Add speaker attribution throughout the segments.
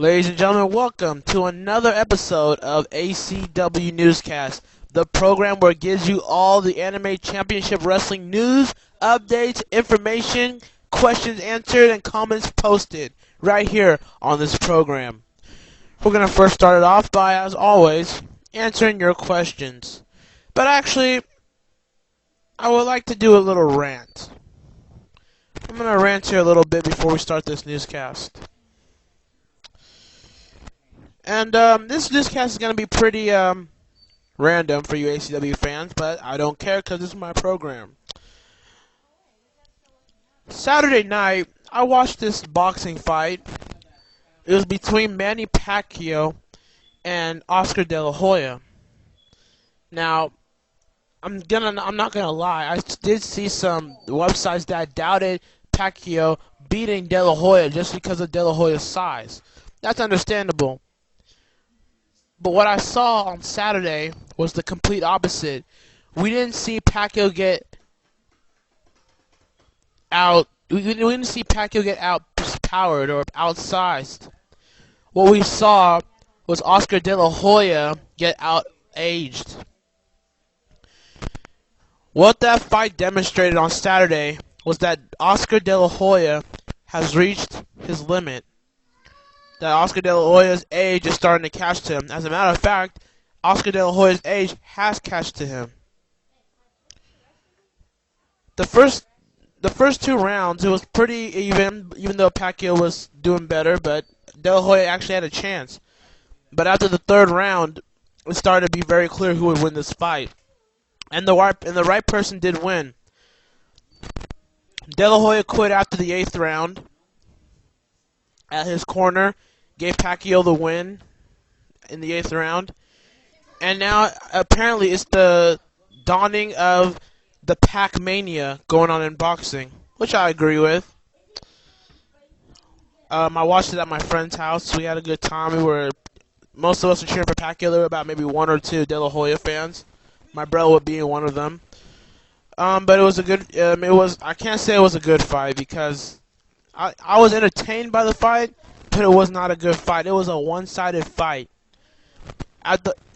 Speaker 1: Ladies and gentlemen, welcome to another episode of ACW Newscast, the program where it gives you all the Anime Championship Wrestling news, updates, information, questions answered, and comments posted right here on this program. We're going to first start it off by, as always, answering your questions. But actually, I would like to do a little rant. I'm going to rant here a little bit before we start this newscast. And this newscast is going to be pretty random for you ACW fans, but I don't care because this is my program. Saturday night, I watched this boxing fight. It was between Manny Pacquiao and Oscar De La Hoya. Now, I'm not gonna lie. I did see some websites that doubted Pacquiao beating De La Hoya just because of De La Hoya's size. That's understandable. But what I saw on Saturday was the complete opposite. We didn't see Pacquiao get out. We didn't see Pacquiao get outpowered or outsized. What we saw was Oscar De La Hoya get out-aged. What that fight demonstrated on Saturday was that Oscar De La Hoya has reached his limit. That Oscar De La Hoya's age is starting to catch to him. As a matter of fact, Oscar De La Hoya's age has catched to him. The first two rounds, it was pretty even though Pacquiao was doing better, but De La Hoya actually had a chance. But after the third round, it started to be very clear who would win this fight. And the right person did win. De La Hoya quit after the 8th round. At his corner, gave Pacquiao the win in the 8th round. And now, apparently, it's the dawning of the Pac Mania going on in boxing, which I agree with. I watched it at my friend's house. We had a good time. Most of us were cheering for Pacquiao. There were about maybe one or two De La Hoya fans. My brother being one of them. But it was a good. I can't say it was a good fight because I was entertained by the fight, but it was not a good fight. It was a one-sided fight.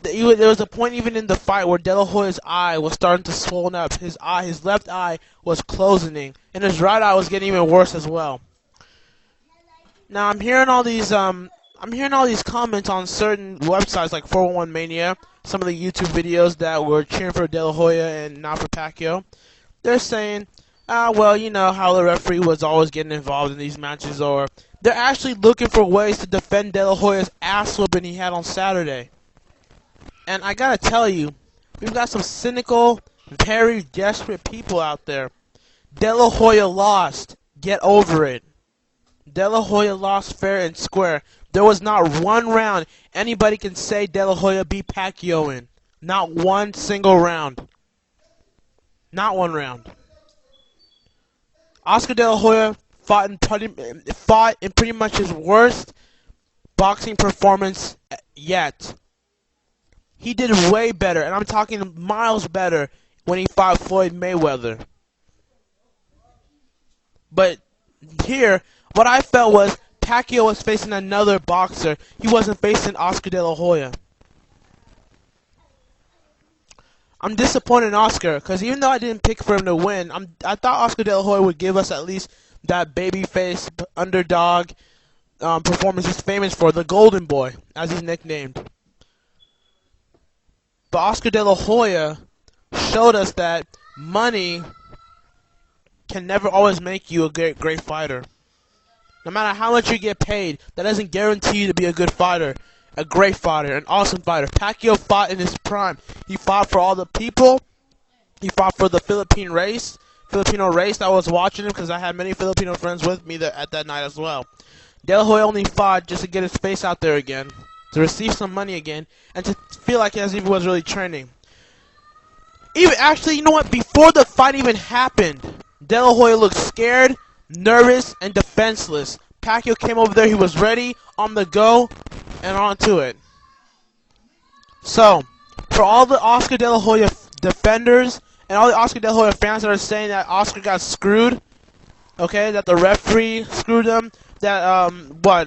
Speaker 1: There was a point even in the fight where De La Hoya's eye was starting to swell up. His left eye was closing, and his right eye was getting even worse as well. Now I'm hearing all these comments on certain websites like 411 Mania, some of the YouTube videos that were cheering for De La Hoya and not for Pacquiao. They're saying, well, you know how the referee was always getting involved in these matches, or they're actually looking for ways to defend De La Hoya's ass whooping he had on Saturday. And I gotta tell you, we've got some cynical, very desperate people out there. De La Hoya lost. Get over it. De La Hoya lost fair and square. There was not one round anybody can say De La Hoya beat Pacquiao in. Not one single round. Not one round. Oscar De La Hoya fought in pretty much his worst boxing performance yet. He did way better, and I'm talking miles better, when he fought Floyd Mayweather. But here, what I felt was Pacquiao was facing another boxer. He wasn't facing Oscar De La Hoya. I'm disappointed in Oscar, because even though I didn't pick for him to win, I thought Oscar De La Hoya would give us at least that babyface underdog performance he's famous for, the Golden Boy, as he's nicknamed. But Oscar De La Hoya showed us that money can never always make you a great fighter. No matter how much you get paid, that doesn't guarantee you to be a good fighter, a great fighter, an awesome fighter. Pacquiao fought in his prime. He fought for all the people. He fought for the Filipino race that was watching him, because I had many Filipino friends with me at that night as well. De La Hoya only fought just to get his face out there again, to receive some money again, and to feel like as if he was really training. Actually, you know what? Before the fight even happened, De La Hoya looked scared, nervous, and defenseless. Pacquiao came over there. He was ready, on the go, and on to it. So, for all the Oscar De La Hoya defenders and all the Oscar De La Hoya fans that are saying that Oscar got screwed, Okay, that the referee screwed him. That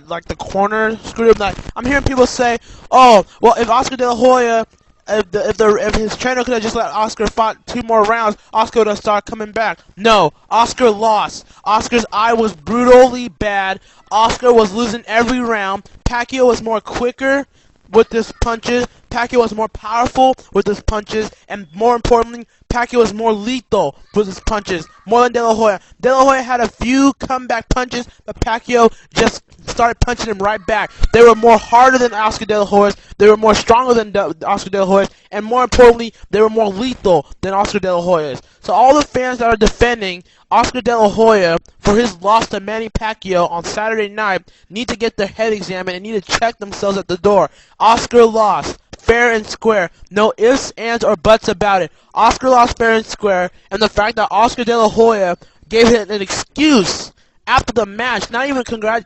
Speaker 1: like the corner screwed him. Like I'm hearing people say, "Oh, well, if Oscar De La Hoya, if his trainer could have just let Oscar fight 2 more rounds, Oscar would have started coming back." No, Oscar lost. Oscar's eye was brutally bad. Oscar was losing every round. Pacquiao was more quicker with his punches. Pacquiao was more powerful with his punches, and more importantly, Pacquiao was more lethal with his punches, more than De La Hoya. De La Hoya had a few comeback punches, but Pacquiao just started punching him right back. They were more harder than Oscar De La Hoya's, they were more stronger than Oscar De La Hoya's, and more importantly, they were more lethal than Oscar De La Hoya's. So all the fans that are defending Oscar De La Hoya for his loss to Manny Pacquiao on Saturday night need to get their head examined and need to check themselves at the door. Oscar lost. Fair and square. No ifs, ands, or buts about it. Oscar lost fair and square, and the fact that Oscar De La Hoya gave him an excuse after the match, not even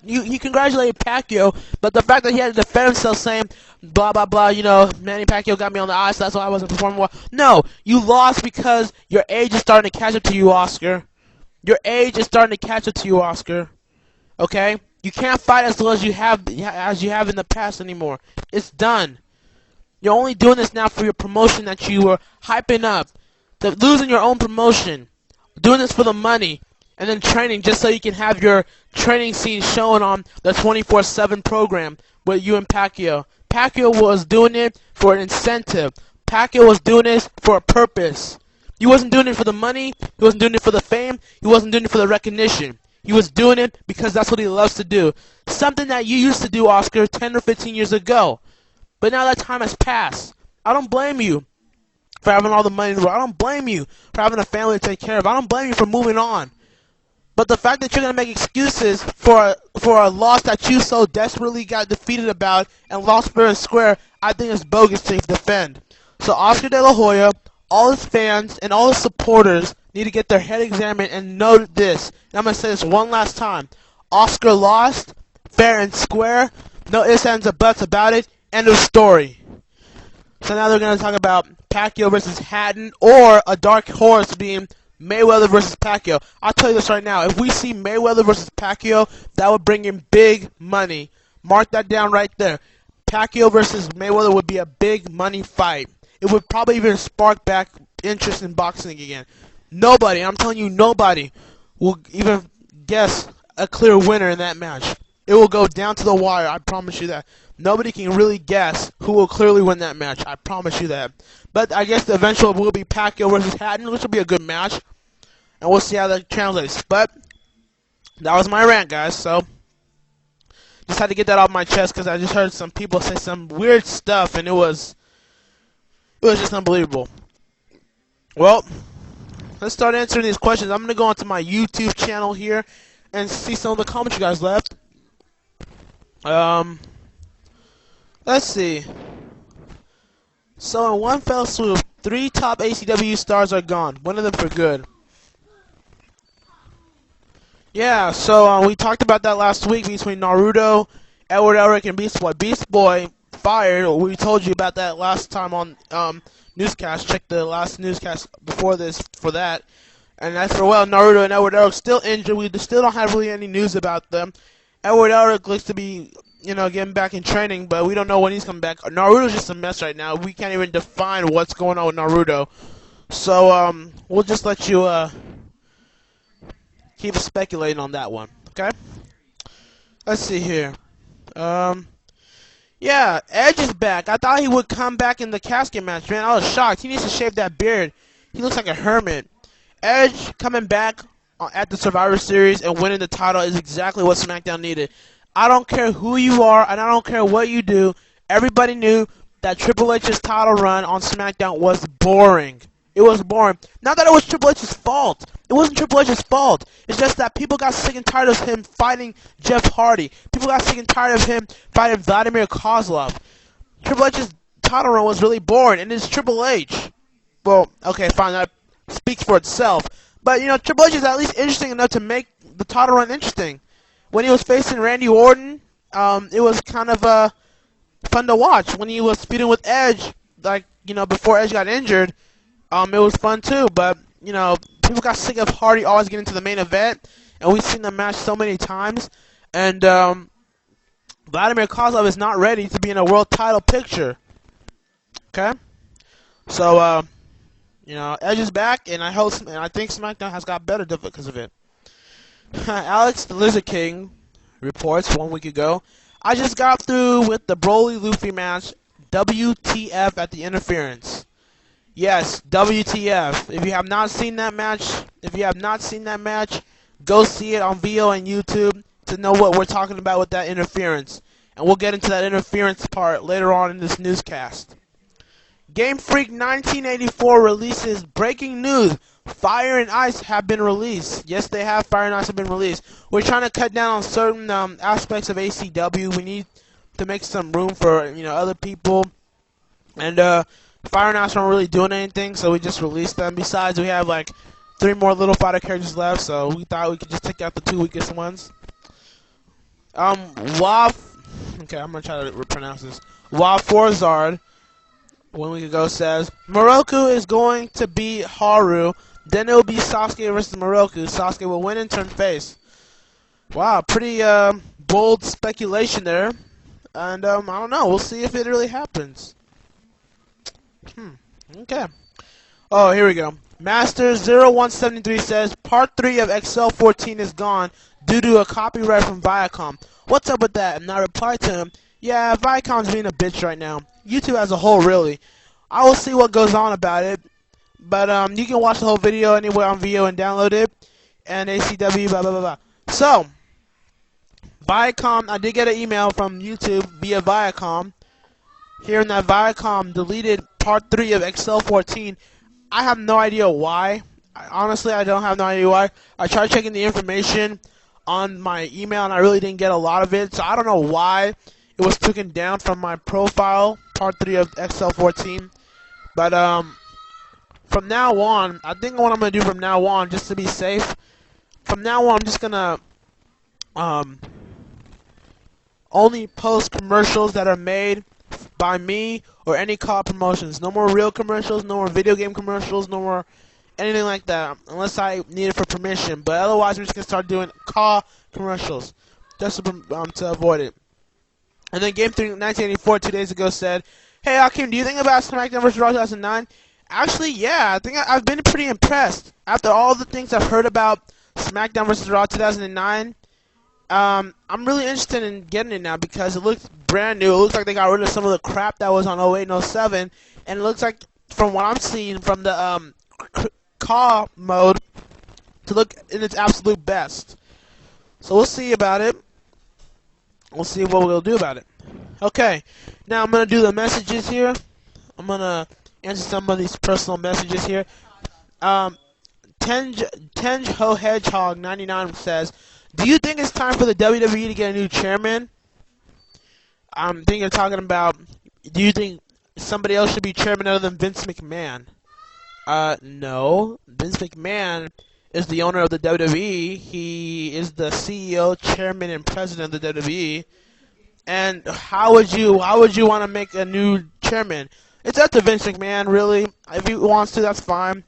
Speaker 1: he congratulated Pacquiao, but the fact that he had to defend himself saying, blah, blah, blah, Manny Pacquiao got me on the ice, that's why I wasn't performing well. No, you lost because your age is starting to catch up to you, Oscar. Your age is starting to catch up to you, Oscar. Okay? You can't fight as well as you have in the past anymore. It's done. You're only doing this now for your promotion that you were hyping up. Losing your own promotion. Doing this for the money. And then training just so you can have your training scene shown on the 24/7 program with you and Pacquiao. Pacquiao was doing it for an incentive. Pacquiao was doing this for a purpose. He wasn't doing it for the money. He wasn't doing it for the fame. He wasn't doing it for the recognition. He was doing it because that's what he loves to do. Something that you used to do, Oscar, 10 or 15 years ago. But now that time has passed. I don't blame you for having all the money in the world. I don't blame you for having a family to take care of. I don't blame you for moving on. But the fact that you're going to make excuses for a loss that you so desperately got defeated about and lost fair and square, I think is bogus to defend. So Oscar De La Hoya, all his fans, and all his supporters need to get their head examined and note this. And I'm going to say this one last time. Oscar lost, fair and square, no ifs, ands, or buts about it. End of story. So now they're going to talk about Pacquiao versus Hatton, or a dark horse being Mayweather versus Pacquiao. I'll tell you this right now. If we see Mayweather versus Pacquiao, that would bring in big money. Mark that down right there. Pacquiao versus Mayweather would be a big money fight. It would probably even spark back interest in boxing again. Nobody, I'm telling you, nobody will even guess a clear winner in that match. It will go down to the wire, I promise you that. Nobody can really guess who will clearly win that match, I promise you that. But I guess the eventual will be Pacquiao versus Hatton, which will be a good match. And we'll see how that translates. But that was my rant, guys, so just had to get that off my chest because I just heard some people say some weird stuff, and it was just unbelievable. Well, let's start answering these questions. I'm going to go onto my YouTube channel here and see some of the comments you guys left. Let's see. So in one fell swoop, 3 top ACW stars are gone. One of them for good. Yeah, so we talked about that last week between Naruto, Edward Elric, and Beast Boy. Beast Boy fired. We told you about that last time on Newscast. Check the last Newscast before this for that. And as for, well, Naruto and Edward Elric still injured. We still don't have really any news about them. Edward Elric looks to be, getting back in training, but we don't know when he's coming back. Naruto's just a mess right now. We can't even define what's going on with Naruto. So, we'll just let you, keep speculating on that one, okay? Let's see here. Yeah, Edge is back. I thought he would come back in the casket match, man. I was shocked. He needs to shave that beard. He looks like a hermit. Edge coming back at the Survivor Series and winning the title is exactly what SmackDown needed. I don't care who you are, and I don't care what you do. Everybody knew that Triple H's title run on SmackDown was boring. It was boring. Not that it was Triple H's fault. It wasn't Triple H's fault. It's just that people got sick and tired of him fighting Jeff Hardy. People got sick and tired of him fighting Vladimir Kozlov. Triple H's title run was really boring, and it's Triple H. Well, okay, fine, that speaks for itself. But, Triple H is at least interesting enough to make the title run interesting. When he was facing Randy Orton, it was kind of fun to watch. When he was feuding with Edge, before Edge got injured, it was fun too. But, people got sick of Hardy always getting to the main event. and we've seen the match so many times. And Vladimir Kozlov is not ready to be in a world title picture. Okay, so you know, Edge is back, and I think SmackDown has got better because of it. Alex the Lizard King reports 1 week ago, I just got through with the Broly Luffy match. WTF at the interference. Yes, WTF. If you have not seen that match, go see it on VO and YouTube to know what we're talking about with that interference. And we'll get into that interference part later on in this newscast. Game Freak 1984 releases breaking news. Fire and Ice have been released. Yes, they have. Fire and Ice have been released. We're trying to cut down on certain aspects of ACW. We need to make some room for, you know, other people. And Fire and Ice aren't really doing anything, so we just released them. Besides, we have like 3 more Little Fighter characters left, so we thought we could just take out the 2 weakest ones. Okay, I'm gonna try to pronounce this. Forzard 1 week ago says Moroku is going to beat Haru, then it will be Sasuke versus Moroku. Sasuke will win and turn face. Wow, pretty bold speculation there. And I don't know. We'll see if it really happens. Okay. Oh, here we go. Master0173 says Part 3 of XL14 is gone due to a copyright from Viacom. What's up with that? And I replied to him, yeah, Viacom's being a bitch right now. YouTube as a whole, really. I will see what goes on about it. But you can watch the whole video anywhere on VO and download it. And ACW, blah, blah, blah, blah. So, Viacom, I did get an email from YouTube via Viacom, hearing that Viacom deleted Part 3 of XL14. I have no idea why. Honestly, I don't have no idea why. I tried checking the information on my email, and I really didn't get a lot of it. So I don't know why it was taken down from my profile, Part 3 of XL14. But from now on, I think what I'm going to do from now on, just to be safe, from now on I'm just going to only post commercials that are made by me or any co-op promotions. No more real commercials, no more video game commercials, no more anything like that, unless I need it for permission. But otherwise, we're just going to start doing co-op commercials, just to avoid it. And then Game 3 1984 2 days ago said, hey, Akeem, do you think about SmackDown vs. Raw 2009? Actually, yeah, I think I've been pretty impressed. After all the things I've heard about SmackDown vs. Raw 2009, I'm really interested in getting it now because it looks brand new. It looks like they got rid of some of the crap that was on 08 and 07, and it looks like, from what I'm seeing from the CAW mode, to look in its absolute best. So we'll see about it. We'll see what we'll do about it. Okay, now I'm going to do the messages here. I'm going to answer some of these personal messages here. Tenj Ho Hedgehog 99 says, do you think it's time for the WWE to get a new chairman? I'm thinking you're talking about, do you think somebody else should be chairman other than Vince McMahon? No. Vince McMahon is the owner of the WWE. He is the CEO, chairman, and president of the WWE. And how would you want to make a new chairman? It's up to Vince McMahon, really. If he wants to, that's fine.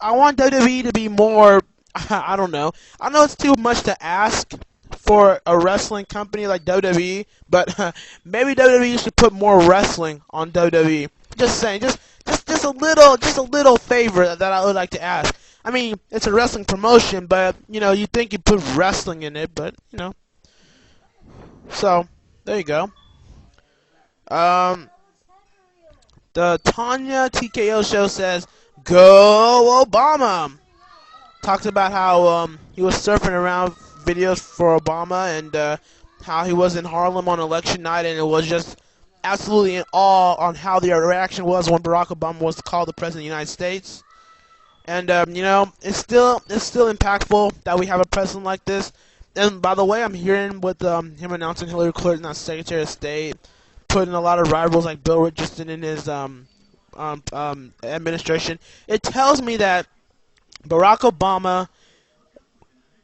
Speaker 1: I want WWE to be more, I don't know. I know it's too much to ask for a wrestling company like WWE, but maybe WWE should put more wrestling on WWE. Just saying, just a little favor that I would like to ask. I mean, it's a wrestling promotion, but you know, you think you put wrestling in it, but you know. So there you go. The Tanya TKO show says, "Go Obama." Talks about how he was surfing around videos for Obama and how he was in Harlem on election night, and it was just absolutely in awe on how the reaction was when Barack Obama was called the President of the United States. And you know, it's still impactful that we have a president like this. And by the way, I'm hearing with him announcing Hillary Clinton as Secretary of State, putting a lot of rivals like Bill Richardson in his administration. It tells me that Barack Obama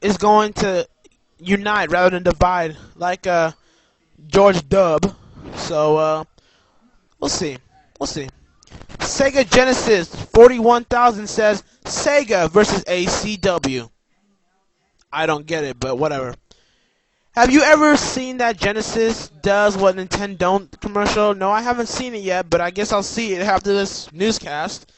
Speaker 1: is going to unite rather than divide, like George W. So we'll see. We'll see. Sega Genesis 41,000 says Sega versus ACW. I don't get it, but whatever. Have you ever seen that Genesis does what Nintendo don't commercial? No, I haven't seen it yet, but I guess I'll see it after this newscast.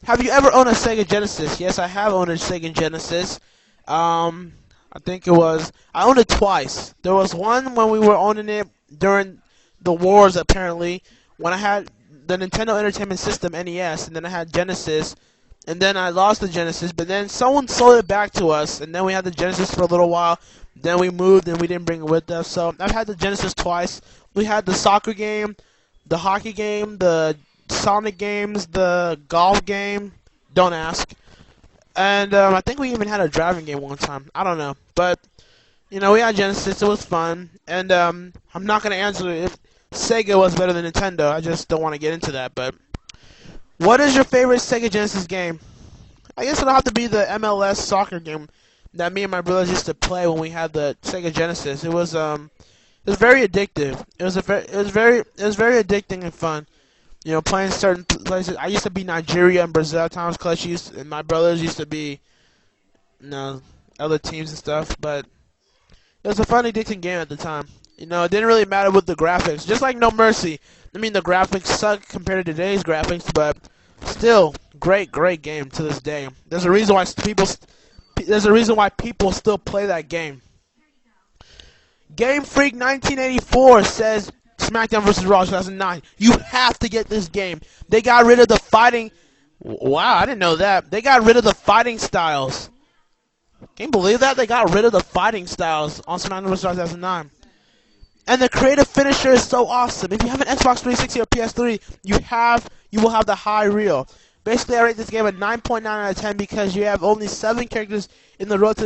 Speaker 1: Have you ever owned a Sega Genesis? Yes, I have owned a Sega Genesis. I think it was, I owned it twice. There was one when we were owning it during the wars, apparently, when I had the Nintendo Entertainment System, NES, and then I had Genesis, and then I lost the Genesis, but then someone sold it back to us, and then we had the Genesis for a little while. Then we moved, and we didn't bring it with us. So I've had the Genesis twice. We had the soccer game, the hockey game, the Sonic games, the golf game. Don't ask. And I think we even had a driving game one time. I don't know, but you know, we had Genesis. It was fun, and I'm not gonna answer if Sega was better than Nintendo. I just don't want to get into that. But what is your favorite Sega Genesis game? I guess it'll have to be the MLS soccer game that me and my brothers used to play when we had the Sega Genesis. It was very addictive. It was very addicting and fun. You know, playing certain places. I used to be Nigeria and Brazil at times, and my brothers used to be, you know, other teams and stuff. But it was a fun, addicting game at the time. You know, it didn't really matter with the graphics. Just like No Mercy. I mean, the graphics suck compared to today's graphics, but still, great game to this day. There's a reason why people still play that game. Game Freak 1984 says SmackDown vs. Raw 2009. You have to get this game. They got rid of the fighting. Wow, I didn't know that. They got rid of the fighting styles. Can you believe that? They got rid of the fighting styles on SmackDown vs. Raw 2009. And the creative finisher is so awesome. If you have an Xbox 360 or PS3, you will have the high reel. Basically, I rate this game a 9.9 out of 10 because you have only 7 characters in the Road to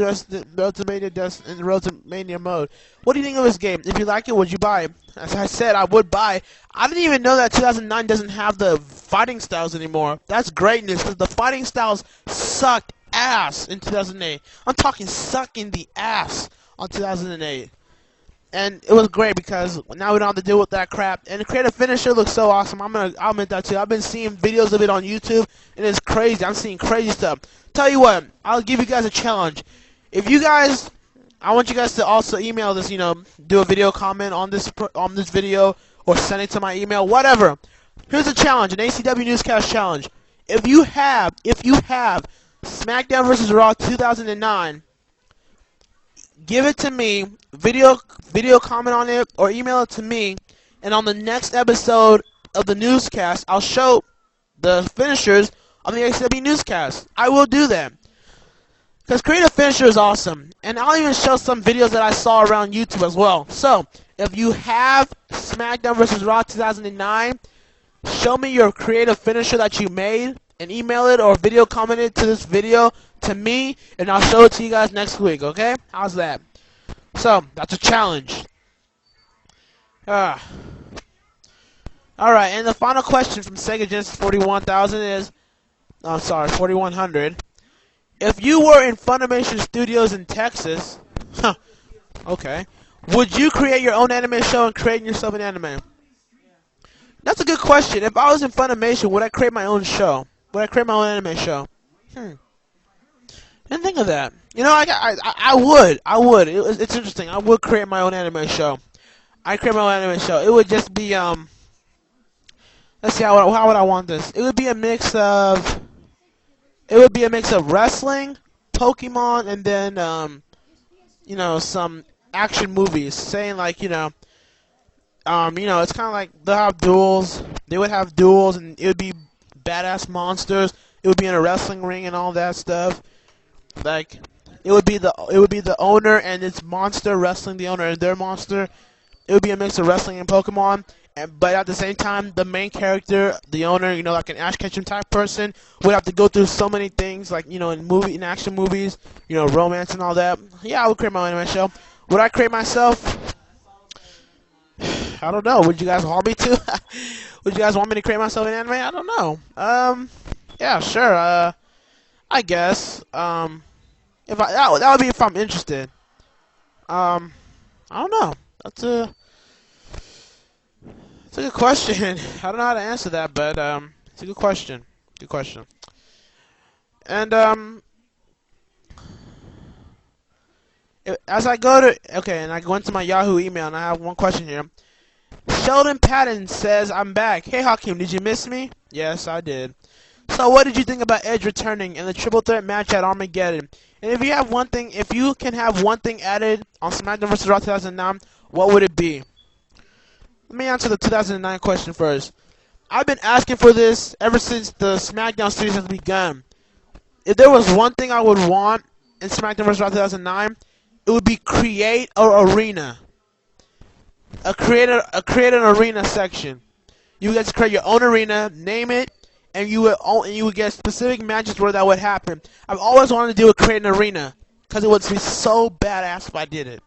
Speaker 1: Mania mode. What do you think of this game? If you like it, would you buy it? As I said, I would buy it. I didn't even know that 2009 doesn't have the fighting styles anymore. That's greatness because the fighting styles sucked ass in 2008. I'm talking sucking the ass on 2008. And it was great because now we don't have to deal with that crap. And the creative finisher looks so awesome. I'll admit that too. I've been seeing videos of it on YouTube, and it's crazy. I'm seeing crazy stuff. Tell you what, I'll give you guys a challenge. If you guys, I want you guys to also email this, you know, do a video comment on this video, or send it to my email, whatever. Here's a challenge, an ACW Newscast challenge. If you have SmackDown vs. Raw 2009. Give it to me, video comment on it, or email it to me, and on the next episode of the newscast, I'll show the finishers on the ACW Newscast. I will do that. Because creative finisher is awesome. And I'll even show some videos that I saw around YouTube as well. So, if you have SmackDown vs. Raw 2009, show me your creative finisher that you made, and email it or video comment it to this video to me, and I'll show it to you guys next week, okay? How's that? So, that's a challenge. Alright, and the final question from Sega Genesis 41,000 is, 4100. If you were in Funimation Studios in Texas, okay, would you create your own anime show and create yourself an anime? That's a good question. If I was in Funimation, would I create my own show? Would I create my own anime show? Didn't think of that. You know, I would. It's interesting. I would create my own anime show. I create my own anime show. It would just be let's see, how would I want this? It would be a mix of wrestling, Pokemon, and then you know, some action movies. Saying like, you know, it's kind of like they'll have duels. They would have duels, and it would be badass monsters. It would be in a wrestling ring and all that stuff. Like, it would be the owner and its monster wrestling the owner and their monster. It would be a mix of wrestling and Pokemon. But at the same time, the main character, the owner, you know, like an Ash Ketchum type person, would have to go through so many things, like, you know, in action movies, you know, romance and all that. Yeah, I would create my own anime show. Would I create myself? I don't know. Would you guys want me to? Would you guys want me to create myself an anime? I don't know. Yeah, sure. I guess. If that would be if I'm interested. I don't know. That's a good question. I don't know how to answer that, but it's a good question. Good question. And As I go to and I go into my Yahoo email and I have one question here. Sheldon Patton says, "I'm back. Hey Hakeem, did you miss me?" Yes, I did. So what did you think about Edge returning in the triple threat match at Armageddon? And if you can have one thing added on SmackDown vs. Raw 2009, what would it be? Let me answer the 2009 question first. I've been asking for this ever since the SmackDown series has begun. If there was one thing I would want in SmackDown vs. Raw 2009, it would be create an arena. Create an arena section. You get to create your own arena, name it, and you would get specific matches where that would happen. I've always wanted to do a create an arena because it would be so badass if I did it.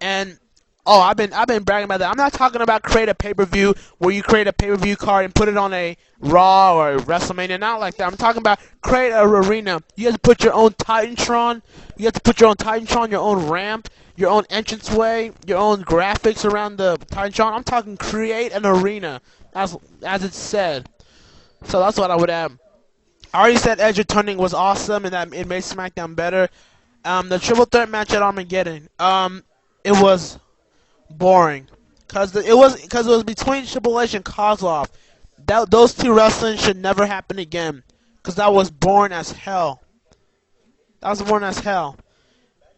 Speaker 1: And I've been bragging about that. I'm not talking about create a pay-per-view where you create a pay-per-view card and put it on a Raw or WrestleMania. Not like that. I'm talking about create an arena. You have to put your own Titantron. You have to put your own Titantron, your own ramp, your own entranceway, your own graphics around the Titantron. I'm talking create an arena, as it said. So that's what I would add. I already said Edge returning was awesome and that it made SmackDown better. The triple threat match at Armageddon. It was boring because it was between Triple H and Kozlov. Those two wrestling should never happen again because that was boring as hell.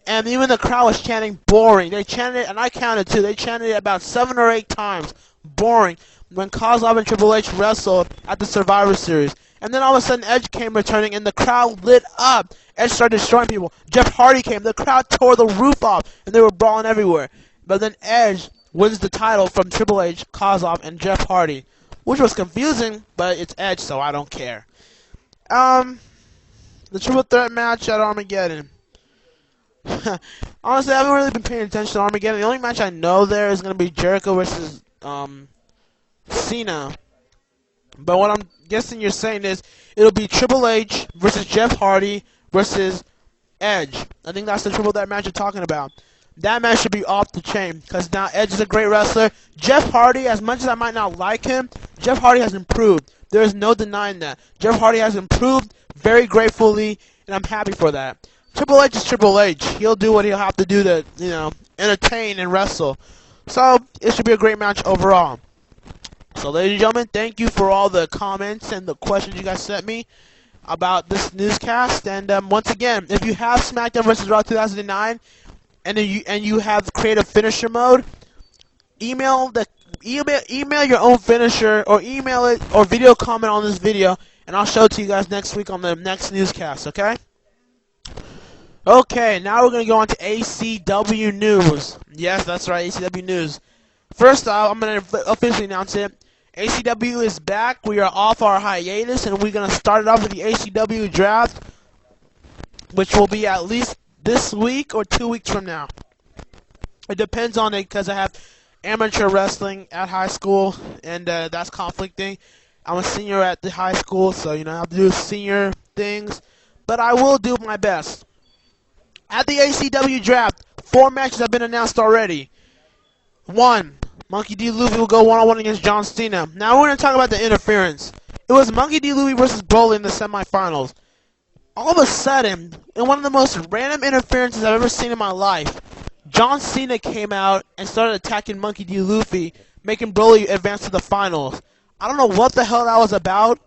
Speaker 1: And even the crowd was chanting boring. They chanted it, and I counted too. They chanted it about 7 or 8 times. Boring. When Kozlov and Triple H wrestled at the Survivor Series. And then all of a sudden Edge came returning and the crowd lit up. Edge started destroying people. Jeff Hardy came. The crowd tore the roof off and they were brawling everywhere. But then Edge wins the title from Triple H, Kozlov, and Jeff Hardy. Which was confusing, but it's Edge, so I don't care. The triple threat match at Armageddon. Honestly, I haven't really been paying attention to Armageddon. The only match I know there is going to be Jericho versus Cena. But what I'm guessing you're saying is it'll be Triple H versus Jeff Hardy versus Edge. I think that's the triple threat match you're talking about. That match should be off the chain because now Edge is a great wrestler. Jeff Hardy, as much as I might not like him, Jeff Hardy has improved. There is no denying that. Jeff Hardy has improved very gratefully, and I'm happy for that. Triple H is Triple H. He'll do what he'll have to do to, entertain and wrestle. So, it should be a great match overall. So, ladies and gentlemen, thank you for all the comments and the questions you guys sent me about this newscast. And once again, if you have SmackDown vs. Raw 2009 and you have creative finisher mode, email your own finisher or email it or video comment on this video, and I'll show it to you guys next week on the next newscast. Okay? Okay, now we're going to go on to ACW News. Yes, that's right, ACW News. First off, I'm going to officially announce it. ACW is back. We are off our hiatus, and we're going to start it off with the ACW draft, which will be at least this week or 2 weeks from now. It depends on it because I have amateur wrestling at high school, and that's conflicting. I'm a senior at the high school, so, I have to do senior things, but I will do my best. At the ACW draft, 4 matches have been announced already. 1, Monkey D. Luffy will go one-on-one against John Cena. Now we're going to talk about the interference. It was Monkey D. Luffy versus Broly in the semifinals. All of a sudden, in one of the most random interferences I've ever seen in my life, John Cena came out and started attacking Monkey D. Luffy, making Broly advance to the finals. I don't know what the hell that was about.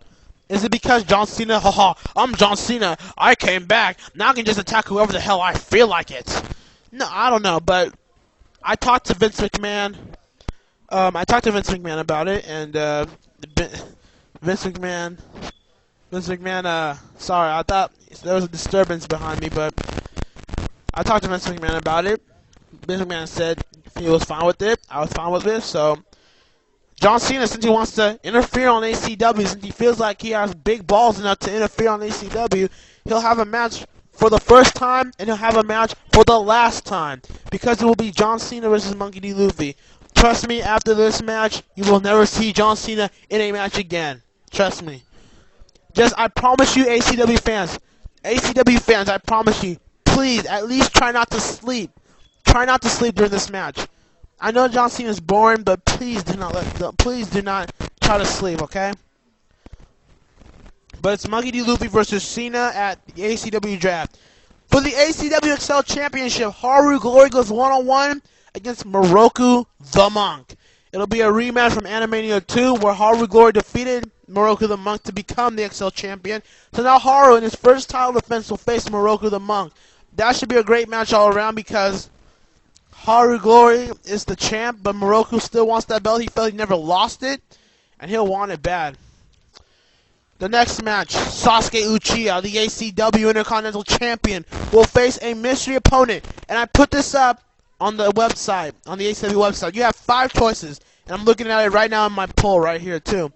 Speaker 1: Is it because John Cena, haha, I'm John Cena, I came back, now I can just attack whoever the hell I feel like it? No, I don't know, but I talked to Vince McMahon. About it, and Vince McMahon, sorry, I thought there was a disturbance behind me, but I talked to Vince McMahon about it. Vince McMahon said he was fine with it, I was fine with it, so John Cena, since he wants to interfere on ACW, since he feels like he has big balls enough to interfere on ACW, he'll have a match for the first time, and he'll have a match for the last time, because it will be John Cena versus Monkey D. Luffy. Trust me, after this match, you will never see John Cena in a match again. Trust me. I promise you, ACW fans, I promise you, please, at least try not to sleep. Try not to sleep during this match. I know John Cena is boring, but please do not try to sleep, okay? But it's Monkey D. Luffy versus Cena at the ACW draft. For the ACW Excel Championship, Haru Glory goes one-on-one against Moroku the Monk. It'll be a rematch from Animania 2 where Haru Glory defeated Moroku the Monk to become the Excel Champion. So now Haru in his first title defense will face Moroku the Monk. That should be a great match all around because Haru Glory is the champ, but Moroku still wants that belt. He felt he never lost it, and he'll want it bad. The next match, Sasuke Uchiha, the ACW Intercontinental Champion, will face a mystery opponent. And I put this up on the website, on the ACW website. You have 5 choices, and I'm looking at it right now in my poll right here too.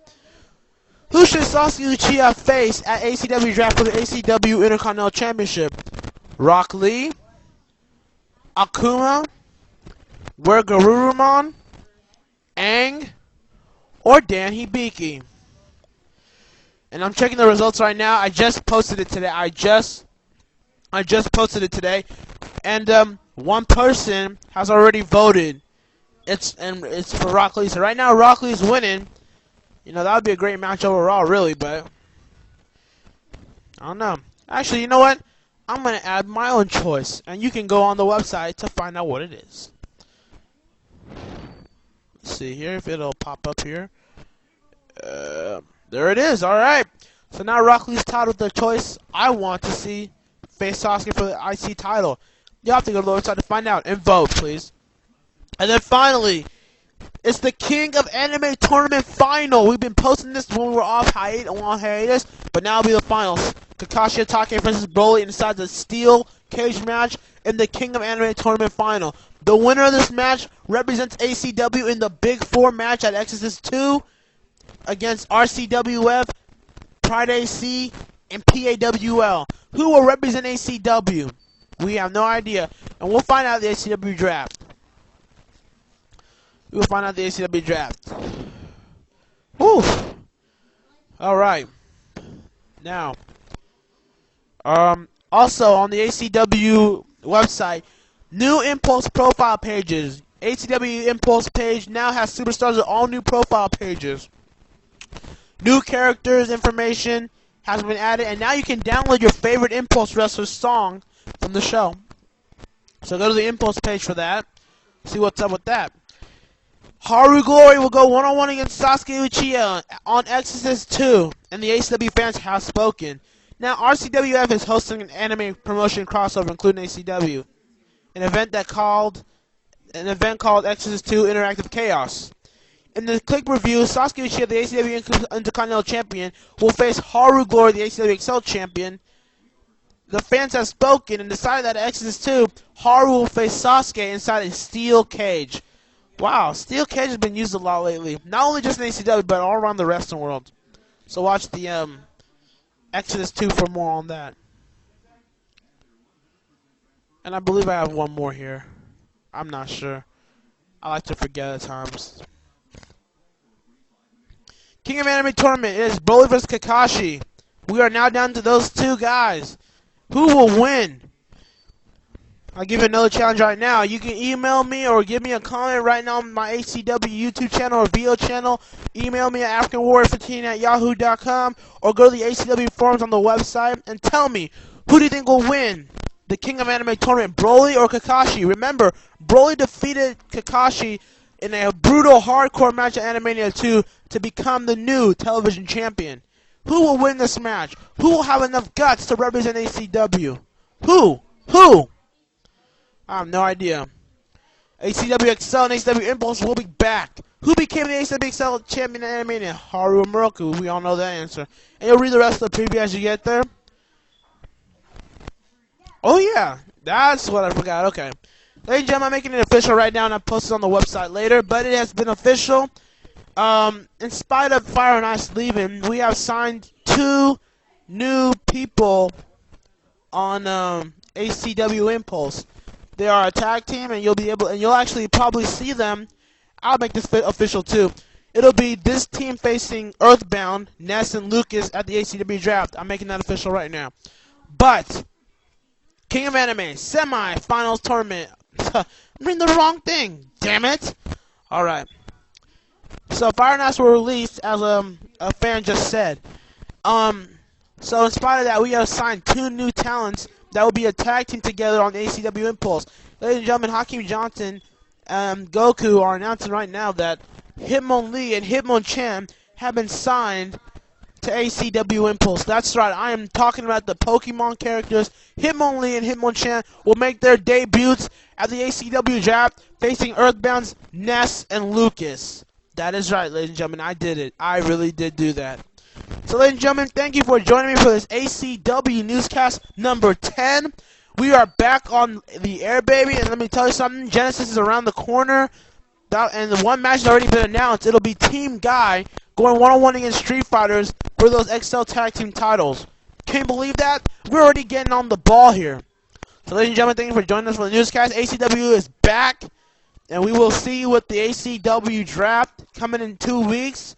Speaker 1: Who should Sasuke Uchiha face at ACW Draft for the ACW Intercontinental Championship? Rock Lee, Akuma, Garurumon, Aang, or Dan Hibiki? And I'm checking the results right now. I just posted it today. I just posted it today, and one person has already voted. It's for Rock Lee. So right now, Rock Lee is winning. You know, that would be a great match overall, really. But I don't know. Actually, you know what? I'm gonna add my own choice, and you can go on the website to find out what it is. Let's see here if it'll pop up here. There it is. All right. So now Rock Lee's titled the choice I want to see face Sasuke for the IC title. You have to go to the website to find out and vote, please. And then finally, it's the King of Anime Tournament Final. We've been posting this when we were off hiatus, but now it'll be the finals. Kakashi Atake versus Broly inside the steel cage match in the King of Anime Tournament Final. The winner of this match represents ACW in the Big 4 match at Exodus 2 against RCWF, Pride AC, and PAWL. Who will represent ACW? We have no idea, and we'll find out the ACW draft. We will find out the ACW draft. Woo! All right. Now, also on the ACW website, new Impulse profile pages. ACW Impulse page now has superstars with all new profile pages. New characters information has been added, and now you can download your favorite Impulse wrestler's song from the show. So go to the Impulse page for that. See what's up with that. Haru Glory will go one-on-one against Sasuke Uchiha on Exodus 2, and the ACW fans have spoken. Now, RCWF is hosting an anime promotion crossover, including ACW, an event called Exodus 2 Interactive Chaos. In the click review, Sasuke Uchiha, the ACW Intercontinental Champion, will face Haru Glory, the ACW Excel Champion. The fans have spoken and decided that at Exodus 2, Haru will face Sasuke inside a steel cage. Wow, steel cage has been used a lot lately. Not only just in ACW, but all around the wrestling world. So watch the Exodus 2 for more on that. And I believe I have one more here. I'm not sure. I like to forget at times. King of Anime Tournament is Broly vs. Kakashi. We are now down to those 2 guys. Who will win? I'll give you another challenge right now. You can email me or give me a comment right now on my ACW YouTube channel or VO channel. Email me at AfricanWarrior15@yahoo.com or go to the ACW forums on the website and tell me, who do you think will win the King of Anime Tournament, Broly or Kakashi? Remember, Broly defeated Kakashi in a brutal hardcore match at Animania 2 to become the new television champion. Who will win this match? Who will have enough guts to represent ACW? Who? I have no idea. ACW Excel and ACW Impulse will be back. Who became the ACW Excel champion in Animania? Haru and Moroku. We all know that answer. And you'll read the rest of the preview as you get there. Oh yeah, that's what I forgot. Okay. Ladies and gentlemen, I'm making it official right now, and I'll post it on the website later, but it has been official. In spite of Fire and Ice leaving, we have signed 2 new people on ACW Impulse. They are a tag team, and you'll actually probably see them. I'll make this official too. It'll be this team facing Earthbound, Ness and Lucas at the ACW draft. I'm making that official right now. But King of Anime semi-finals tournament. I'm reading the wrong thing. Damn it! All right. So Fire and Ice were released, as a fan just said. So in spite of that, we have signed 2 new talents that will be a tag team together on ACW Impulse. Ladies and gentlemen, Hakeem Johnson and Goku are announcing right now that Hitmonlee and Hitmonchan have been signed to ACW Impulse. That's right, I am talking about the Pokemon characters. Hitmonlee and Hitmonchan will make their debuts at the ACW draft, facing Earthbound's Ness and Lucas. That is right, ladies and gentlemen, I did it. I really did do that. So, ladies and gentlemen, thank you for joining me for this ACW Newscast number 10. We are back on the air, baby, and let me tell you something. Genesis is around the corner, and the one match has already been announced. It'll be Team Guy going one-on-one against Street Fighters for those XL Tag Team titles. Can you believe that? We're already getting on the ball here. So, ladies and gentlemen, thank you for joining us for the newscast. ACW is back, and we will see you with the ACW draft coming in 2 weeks.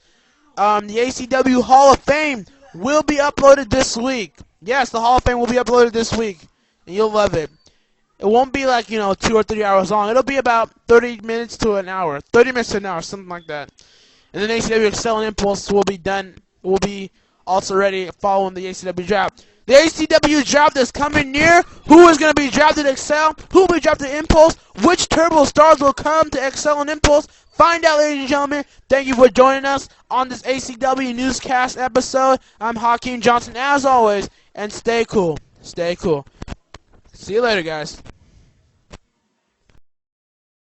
Speaker 1: The ACW Hall of Fame will be uploaded this week. Yes, the Hall of Fame will be uploaded this week, and you'll love it. It won't be like, 2 or 3 hours long. It'll be about 30 minutes to an hour. 30 minutes to an hour, something like that. And then ACW Excel and Impulse will be done. Will be also ready following the ACW draft. The ACW draft is coming near. Who is going to be drafted Excel? Who will be drafted Impulse? Which Turbo Stars will come to Excel and Impulse? Find out, ladies and gentlemen. Thank you for joining us on this ACW Newscast episode. I'm Hakeem Johnson, as always, and stay cool. Stay cool. See you later, guys.